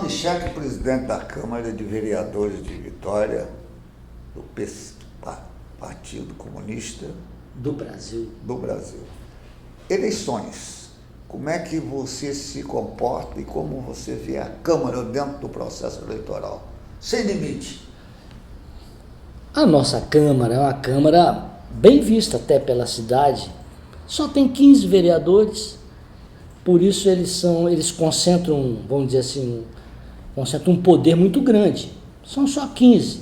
Fernando Michel, presidente da Câmara de Vereadores de Vitória, do Partido Comunista do Brasil. Eleições. Como é que você se comporta e como você vê a Câmara dentro do processo eleitoral? Sem limite. A nossa Câmara é uma Câmara bem vista até pela cidade. Só tem 15 vereadores, por isso eles concentram, vamos dizer assim, concentram um poder muito grande. São só 15.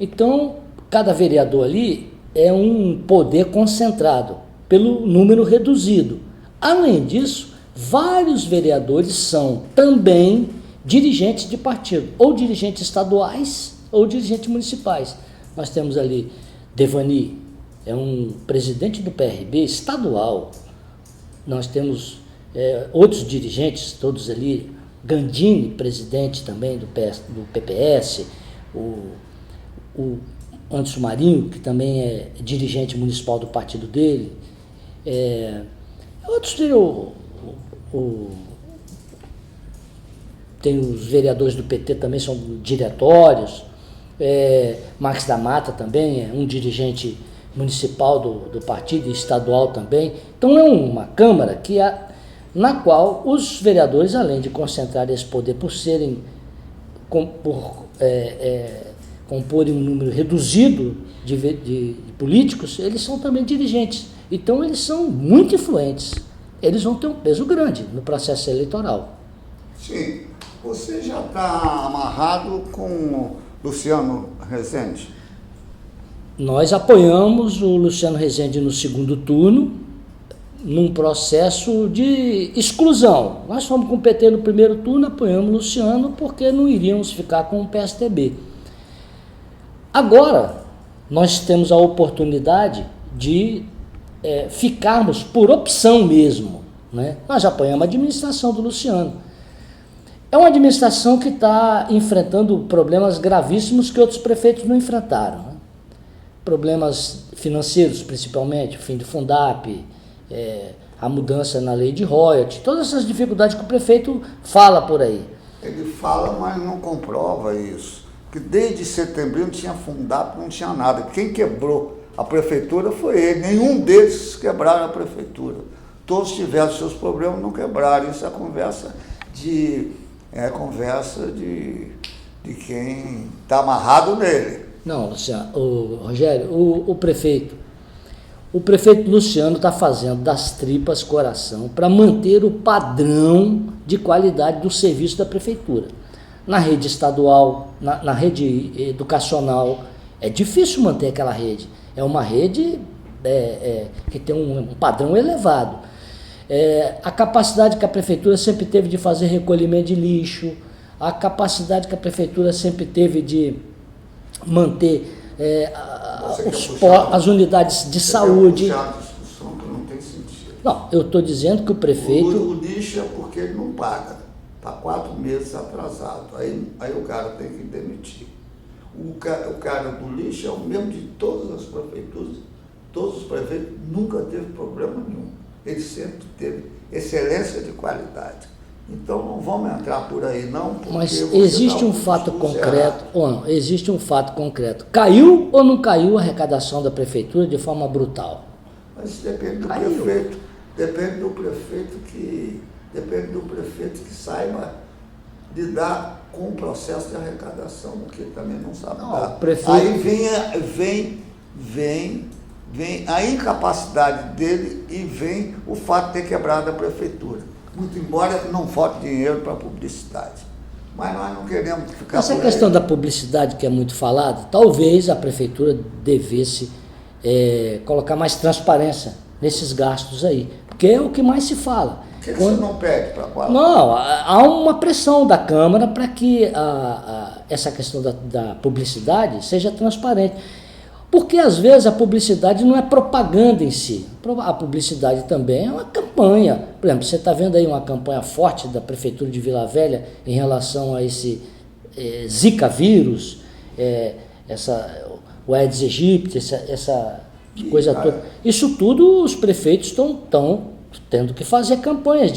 Então, cada vereador ali é um poder concentrado pelo número reduzido. Além disso, vários vereadores são também dirigentes de partido, ou dirigentes estaduais, ou dirigentes municipais. Nós temos ali Devani, é um presidente do PRB estadual. Nós temos outros dirigentes, todos ali. Gandini, presidente também do PPS, o Anderson Marinho, que também é dirigente municipal do partido dele. Outros tem os vereadores do PT também, são diretórios. Marques da Mata também é um dirigente municipal do partido, estadual também. Então é uma Câmara na qual os vereadores, além de concentrar esse poder por comporem um número reduzido de políticos, eles são também dirigentes. Então eles são muito influentes. Eles vão ter um peso grande no processo eleitoral. Sim. Você já está amarrado com Luciano Rezende? Nós apoiamos o Luciano Rezende no segundo turno, num processo de exclusão. Nós fomos com o PT no primeiro turno, apoiamos o Luciano porque não iríamos ficar com o PSDB. Agora, nós temos a oportunidade de ficarmos por opção mesmo, né? Nós apoiamos a administração do Luciano. É uma administração que está enfrentando problemas gravíssimos que outros prefeitos não enfrentaram, né? Problemas financeiros, principalmente, o fim do Fundap, a mudança na lei de royalties, todas essas dificuldades que o prefeito fala por aí. Ele fala, mas não comprova isso. Que desde setembro não tinha Fundap, não tinha nada. Quem quebrou a prefeitura foi ele. Nenhum deles quebraram a prefeitura. Todos tiveram seus problemas, não quebraram. Isso é conversa de quem está amarrado nele. Não, Luciano, Rogério, o prefeito Luciano está fazendo das tripas coração para manter o padrão de qualidade do serviço da prefeitura. Na rede estadual, na rede educacional, é difícil manter aquela rede. É uma rede que tem um padrão elevado. A capacidade que a prefeitura sempre teve de fazer recolhimento de lixo, a capacidade que a prefeitura sempre teve de manter as unidades de saúde. Discussão que não tem sentido. Não, eu estou dizendo que o prefeito... O lixo é porque ele não paga. Está 4 meses atrasado. Aí o cara tem que demitir. O cara do lixo é o mesmo de todas as prefeituras. Todos os prefeitos nunca teve problema nenhum. Ele sempre teve excelência de qualidade. Então não vamos entrar por aí não. Mas existe um fato concreto, ou não? Existe um fato concreto. Caiu ou não caiu a arrecadação da prefeitura de forma brutal? Mas depende do prefeito. Depende do prefeito que saiba lidar com o processo de arrecadação, porque também não sabe dar. Aí vem a incapacidade dele e vem o fato de ter quebrado a prefeitura. Muito embora não falte dinheiro para publicidade. Mas nós não queremos ficar essa questão da publicidade que é muito falada, talvez a prefeitura devesse colocar mais transparência nesses gastos aí, porque é o que mais se fala. Por que você não pede para qual? Não, há uma pressão da Câmara para que essa questão da publicidade seja transparente. Porque às vezes a publicidade não é propaganda em si. A publicidade também é uma campanha. Por exemplo, você está vendo aí uma campanha forte da Prefeitura de Vila Velha em relação a esse Zika vírus, o Aedes aegypti, essa coisa toda. Isso tudo os prefeitos estão tendo que fazer campanhas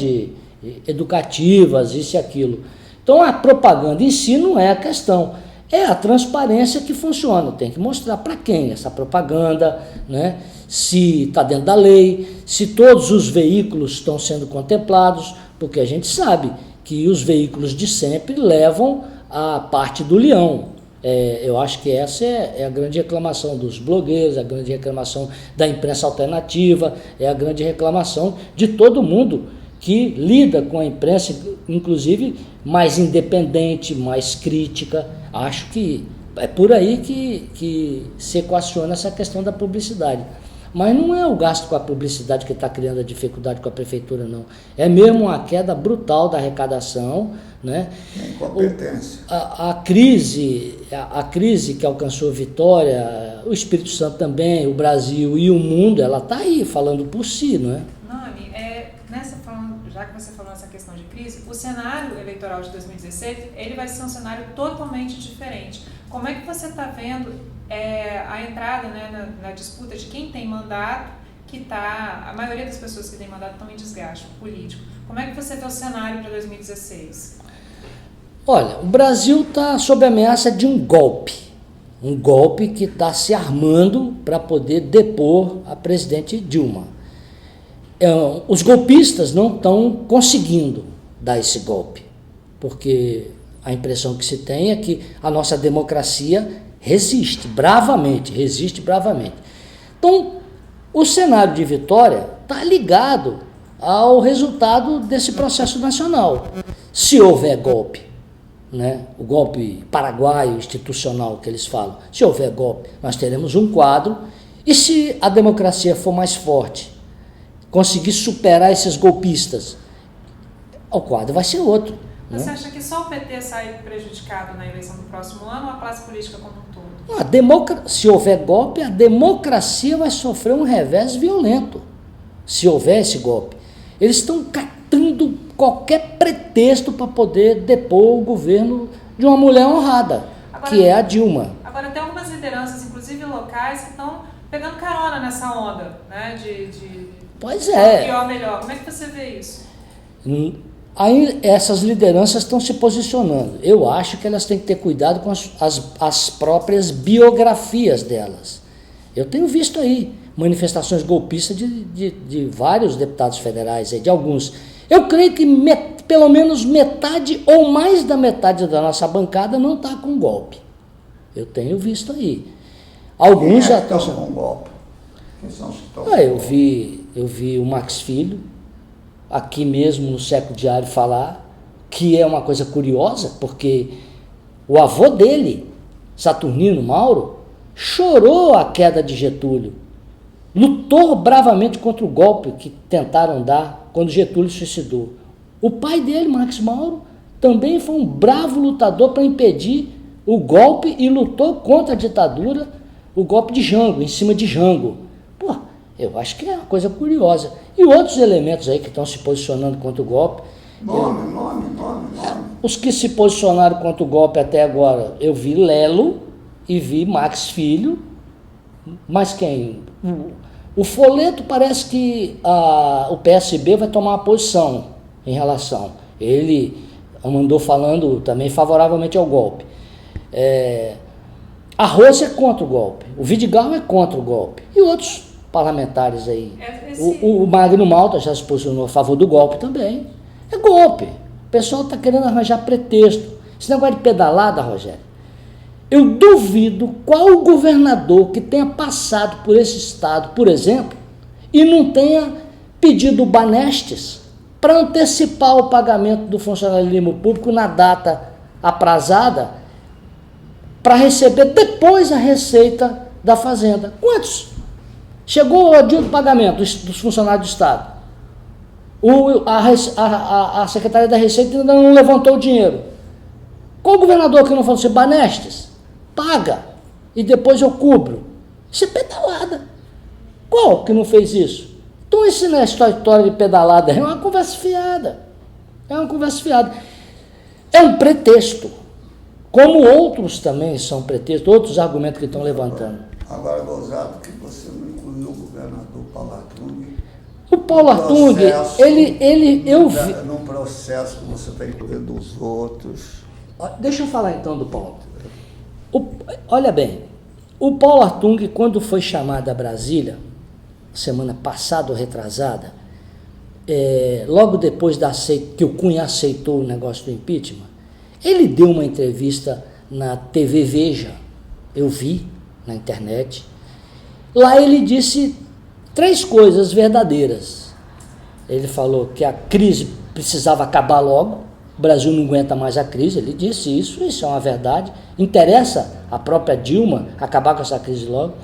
educativas, isso e aquilo. Então a propaganda em si não é a questão, é a transparência que funciona. Tem que mostrar para quem essa propaganda, né? Se está dentro da lei, se todos os veículos estão sendo contemplados, porque a gente sabe que os veículos de sempre levam a parte do leão. Eu acho que essa é a grande reclamação dos blogueiros, a grande reclamação da imprensa alternativa, é a grande reclamação de todo mundo que lida com a imprensa, inclusive mais independente, mais crítica. Acho que é por aí que se equaciona essa questão da publicidade. Mas não é o gasto com a publicidade que está criando a dificuldade com a prefeitura, não. É mesmo uma queda brutal da arrecadação, né? Incompetência. A crise que alcançou Vitória, o Espírito Santo também, o Brasil e o mundo, ela está aí falando por si, não é? Nani, já que você falou nessa questão de crise, o cenário eleitoral de 2016, ele vai ser um cenário totalmente diferente. Como é que você está vendo a entrada, né, na disputa de quem tem mandato, a maioria das pessoas que têm mandato estão em desgaste político. Como é que você vê o cenário para 2016? Olha, o Brasil está sob a ameaça de um golpe que está se armando para poder depor a presidente Dilma. Os golpistas não estão conseguindo dar esse golpe, porque a impressão que se tem é que a nossa democracia resiste bravamente. Então, o cenário de Vitória está ligado ao resultado desse processo nacional. Se houver golpe, né, o golpe paraguaio institucional que eles falam, se houver golpe, nós teremos um quadro, e se a democracia for mais forte, conseguir superar esses golpistas, o quadro vai ser outro. Você acha que só o PT sai prejudicado na eleição do próximo ano ou a classe política como um todo? Se houver golpe, a democracia vai sofrer um revés violento. Se houver esse golpe. Eles estão catando qualquer pretexto para poder depor o governo de uma mulher honrada, que é a Dilma. Agora, tem algumas lideranças, inclusive locais, que estão pegando carona nessa onda, né? Pois é. Pior, melhor. Como é que você vê isso? Aí essas lideranças estão se posicionando. Eu acho que elas têm que ter cuidado com as próprias biografias delas. Eu tenho visto aí manifestações golpistas de vários deputados federais, de alguns. Eu creio que pelo menos metade ou mais da metade da nossa bancada não está com golpe. Eu tenho visto aí. Alguns já estão com golpe. Quem são os que estão? Eu vi o Max Filho, aqui mesmo no Século Diário, falar, que é uma coisa curiosa, porque o avô dele, Saturnino Mauro, chorou a queda de Getúlio, lutou bravamente contra o golpe que tentaram dar quando Getúlio se suicidou. O pai dele, Max Mauro, também foi um bravo lutador para impedir o golpe e lutou contra a ditadura, o golpe de Jango, em cima de Jango. Pô, eu acho que é uma coisa curiosa. E outros elementos aí que estão se posicionando contra o golpe. Nome. Os que se posicionaram contra o golpe até agora, eu vi Lelo e vi Max Filho. Mas quem? O Folleto parece que o PSB vai tomar uma posição em relação. Ele mandou falando também favoravelmente ao golpe. A Rosa é contra o golpe, o Vidigal é contra o golpe, e outros parlamentares aí. O Magno Malta já se posicionou a favor do golpe também. É golpe. O pessoal está querendo arranjar pretexto. Esse negócio de pedalada, Rogério, eu duvido qual governador que tenha passado por esse estado, por exemplo, e não tenha pedido o Banestes para antecipar o pagamento do funcionalismo público na data aprazada, para receber depois a receita da Fazenda. Quantos? Chegou o dia do pagamento dos funcionários do Estado. A Secretaria da Receita ainda não levantou o dinheiro. Qual governador que não falou assim, Banestes, paga e depois eu cubro? Isso é pedalada. Qual que não fez isso? Então isso não é história de pedalada, é uma conversa fiada. É um pretexto. Como outros também são pretextos, outros argumentos que estão levantando. Agora, gozado que você não incluiu o governador Palatruni O Paulo Artung, eu vi... Num processo que você está incluindo os outros. Deixa eu falar então do Paulo. Olha bem, o Paulo Artung, quando foi chamado a Brasília, semana passada ou retrasada, logo depois que o Cunha aceitou o negócio do impeachment, ele deu uma entrevista na TV Veja, eu vi na internet. Lá ele disse 3 coisas verdadeiras. Ele falou que a crise precisava acabar logo, o Brasil não aguenta mais a crise, ele disse isso é uma verdade. Interessa a própria Dilma acabar com essa crise logo.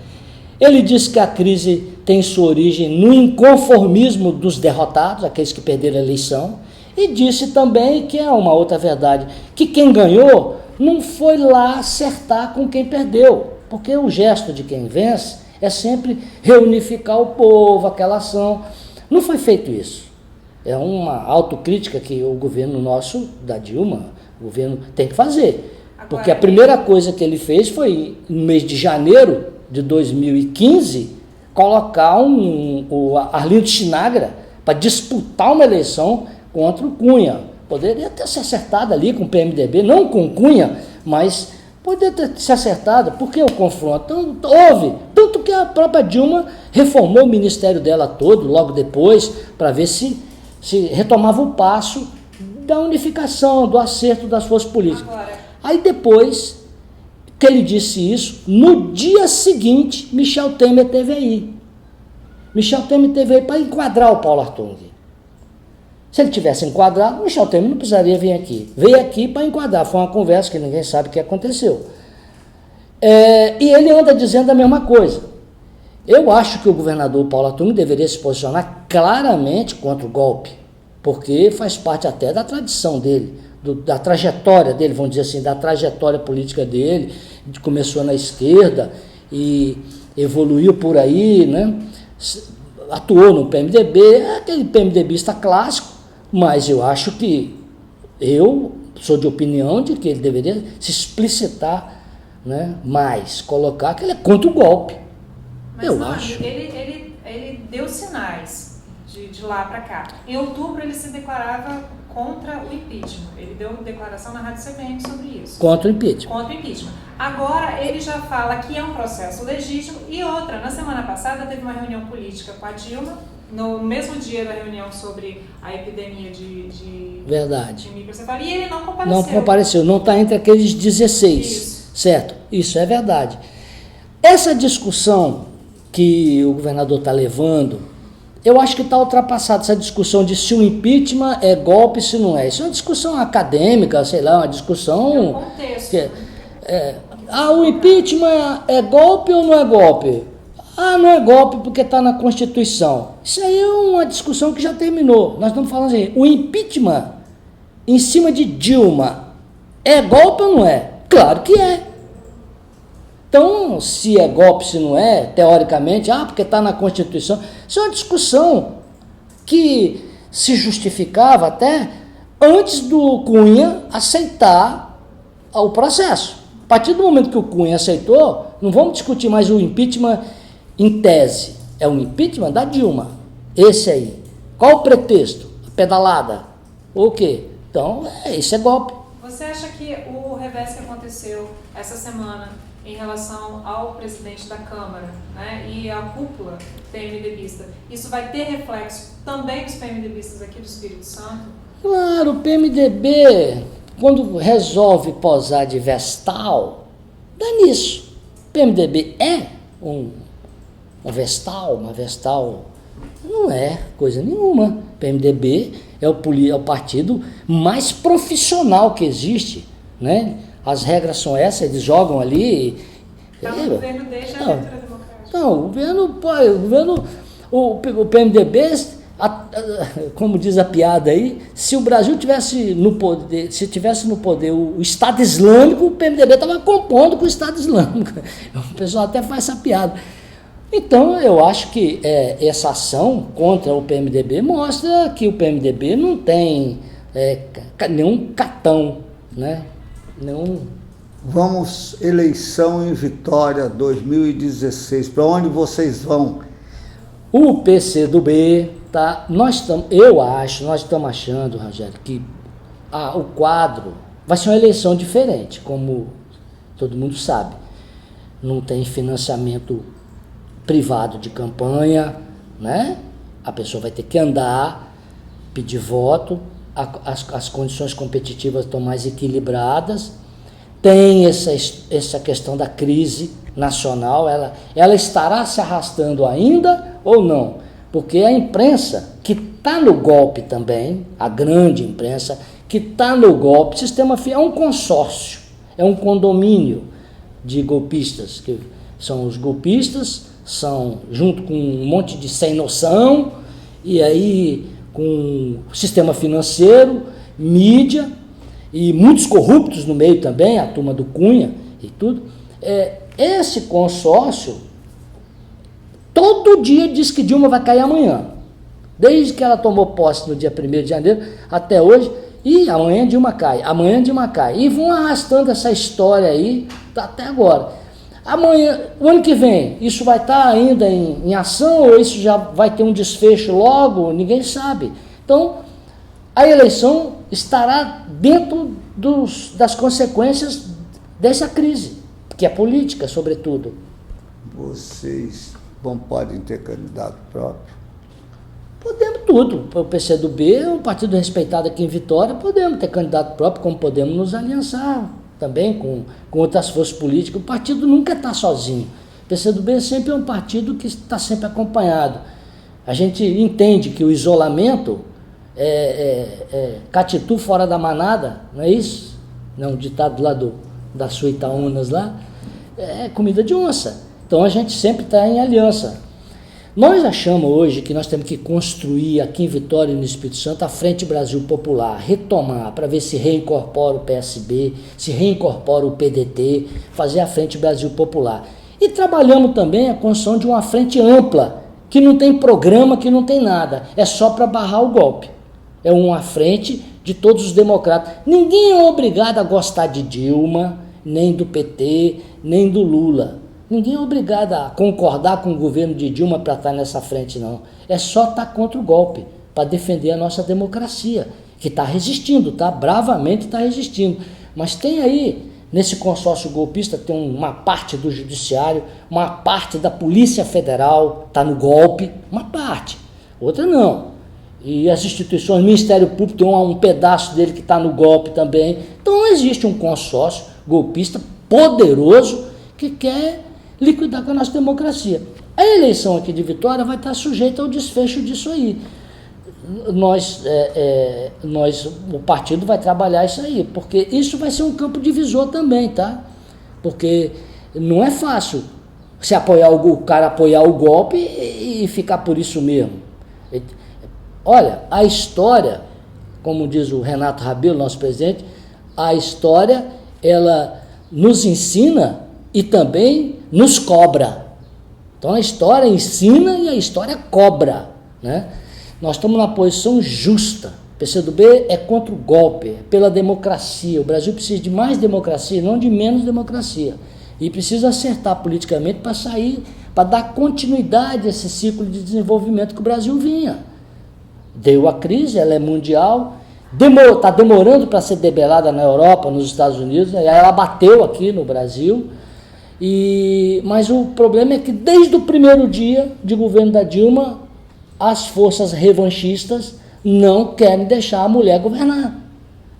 Ele disse que a crise tem sua origem no inconformismo dos derrotados, aqueles que perderam a eleição, e disse também, que é uma outra verdade, que quem ganhou não foi lá acertar com quem perdeu, porque o gesto de quem vence é sempre reunificar o povo, aquela ação. Não foi feito isso. É uma autocrítica que o governo nosso, da Dilma, o governo tem que fazer. Porque a primeira coisa que ele fez foi, no mês de janeiro de 2015, colocar o Arlindo Chinagra para disputar uma eleição contra o Cunha. Poderia ter se acertado ali com o PMDB, não com o Cunha, mas poderia ter se acertado, porque o confronto houve. Tanto que a própria Dilma reformou o ministério dela todo, logo depois, para ver se retomava o passo da unificação, do acerto das forças políticas. Aí depois que ele disse isso, no dia seguinte, Michel Temer teve aí. Michel Temer teve aí para enquadrar o Paulo Artung. Se ele tivesse enquadrado, Michel Temer não precisaria vir aqui. Veio aqui para enquadrar, foi uma conversa que ninguém sabe o que aconteceu. E ele anda dizendo a mesma coisa. Eu acho que o governador Paulo Artung deveria se posicionar claramente contra o golpe, porque faz parte até da tradição dele, da trajetória dele, vamos dizer assim, da trajetória política dele, começou na esquerda e evoluiu por aí, né? Atuou no PMDB, é aquele PMDBista clássico, mas eu acho que, eu sou de opinião de que ele deveria se explicitar, né, mais, colocar que ele é contra o golpe. Mas eu acho. Ele deu sinais de lá para cá. Em outubro ele se declarava contra o impeachment. Ele deu uma declaração na Rádio CBN sobre isso. Contra o impeachment. Contra o impeachment. Agora ele já fala que é um processo legítimo. E outra, na semana passada teve uma reunião política com a Dilma, no mesmo dia da reunião sobre a epidemia de microcefalia, e ele não compareceu. Não compareceu, não está entre aqueles 16. Isso. Certo, isso é verdade. Essa discussão que o governador está levando, eu acho que está ultrapassada essa discussão de se o impeachment é golpe, se não é. Isso é uma discussão acadêmica, sei lá, uma discussão... É um contexto. O impeachment é golpe ou não é golpe? Não é golpe porque está na Constituição. Isso aí é uma discussão que já terminou. Nós estamos falando assim, o impeachment em cima de Dilma é golpe ou não é? Claro que é. Então, se é golpe, se não é, teoricamente, porque está na Constituição, isso é uma discussão que se justificava até antes do Cunha aceitar o processo. A partir do momento que o Cunha aceitou, não vamos discutir mais o impeachment em tese. É o impeachment da Dilma. Esse aí. Qual o pretexto? A pedalada? O quê? Então, isso é golpe. Você acha que o revés que aconteceu essa semana em relação ao presidente da Câmara, né, e à cúpula PMDBista, isso vai ter reflexo também nos PMDBistas aqui do Espírito Santo? Claro, o PMDB, quando resolve posar de vestal, dá nisso. O PMDB é um vestal, uma vestal, não é coisa nenhuma. O PMDB é o partido mais profissional que existe, né? As regras são essas, eles jogam ali. O governo deixa a abertura democrática. Não, o PMDB, como diz a piada aí, se o Brasil tivesse no poder, o Estado Islâmico, o PMDB estava compondo com o Estado Islâmico. O pessoal até faz essa piada. Então, eu acho que essa ação contra o PMDB mostra que o PMDB não tem nenhum catão, né? Vamos, eleição em Vitória 2016, para onde vocês vão? O PCdoB Tá? Nós estamos achando, Rogério, que o quadro vai ser uma eleição diferente, como todo mundo sabe. Não tem financiamento privado de campanha, né? A pessoa vai ter que andar, pedir voto, as condições competitivas estão mais equilibradas, tem essa questão da crise nacional, ela estará se arrastando ainda ou não? Porque a imprensa, que está no golpe também, a grande imprensa, que está no golpe, sistema é um consórcio, é um condomínio de golpistas, que são os golpistas, são junto com um monte de sem noção, e aí com sistema financeiro, mídia, e muitos corruptos no meio também, a turma do Cunha e tudo. Esse consórcio, todo dia diz que Dilma vai cair amanhã. Desde que ela tomou posse no dia 1º de janeiro até hoje, e amanhã Dilma cai, amanhã Dilma cai. E vão arrastando essa história aí até agora. Amanhã, o ano que vem, isso vai estar ainda em ação ou isso já vai ter um desfecho logo? Ninguém sabe. Então, a eleição estará dentro das consequências dessa crise, que é política, sobretudo. Vocês podem ter candidato próprio? Podemos tudo. O PCdoB é um partido respeitado aqui em Vitória, podemos ter candidato próprio, como podemos nos aliançar também com outras forças políticas. O partido nunca está sozinho. O PCdoB sempre é um partido que está sempre acompanhado. A gente entende que o isolamento catitu fora da manada, não é isso? Não, um ditado lá da Suítaúnas lá, é comida de onça. Então a gente sempre está em aliança. Nós achamos hoje que nós temos que construir aqui em Vitória e no Espírito Santo a Frente Brasil Popular, retomar, para ver se reincorpora o PSB, se reincorpora o PDT, fazer a Frente Brasil Popular. E trabalhamos também a construção de uma frente ampla, que não tem programa, que não tem nada, é só para barrar o golpe. É uma frente de todos os democratas. Ninguém é obrigado a gostar de Dilma, nem do PT, nem do Lula. Ninguém é obrigado a concordar com o governo de Dilma para estar nessa frente, não. É só estar contra o golpe, para defender a nossa democracia, que está resistindo, bravamente está resistindo. Mas tem aí, nesse consórcio golpista, tem uma parte do judiciário, uma parte da Polícia Federal está no golpe, uma parte, outra não. E as instituições, o Ministério Público tem um pedaço dele que está no golpe também. Então existe um consórcio golpista poderoso que quer liquidar com a nossa democracia. A eleição aqui de Vitória vai estar sujeita ao desfecho disso aí. O partido vai trabalhar isso aí, porque isso vai ser um campo divisor também, tá? Porque não é fácil se o cara apoiar o golpe e ficar por isso mesmo. Olha, a história, como diz o Renato Rabelo, nosso presidente, a história, ela nos ensina e também nos cobra. Então a história ensina e a história cobra, né? Nós estamos numa posição justa. O PCdoB é contra o golpe, é pela democracia. O Brasil precisa de mais democracia, não de menos democracia. E precisa acertar politicamente para sair, para dar continuidade a esse ciclo de desenvolvimento que o Brasil vinha. Deu a crise, ela é mundial, está demorando para ser debelada na Europa, nos Estados Unidos, aí ela bateu aqui no Brasil. Mas o problema é que desde o primeiro dia de governo da Dilma, as forças revanchistas não querem deixar a mulher governar.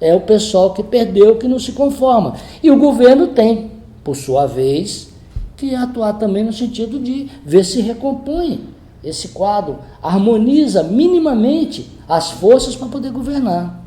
É o pessoal que perdeu, que não se conforma. E o governo tem, por sua vez, que atuar também no sentido de ver se recompõe esse quadro, harmoniza minimamente as forças para poder governar.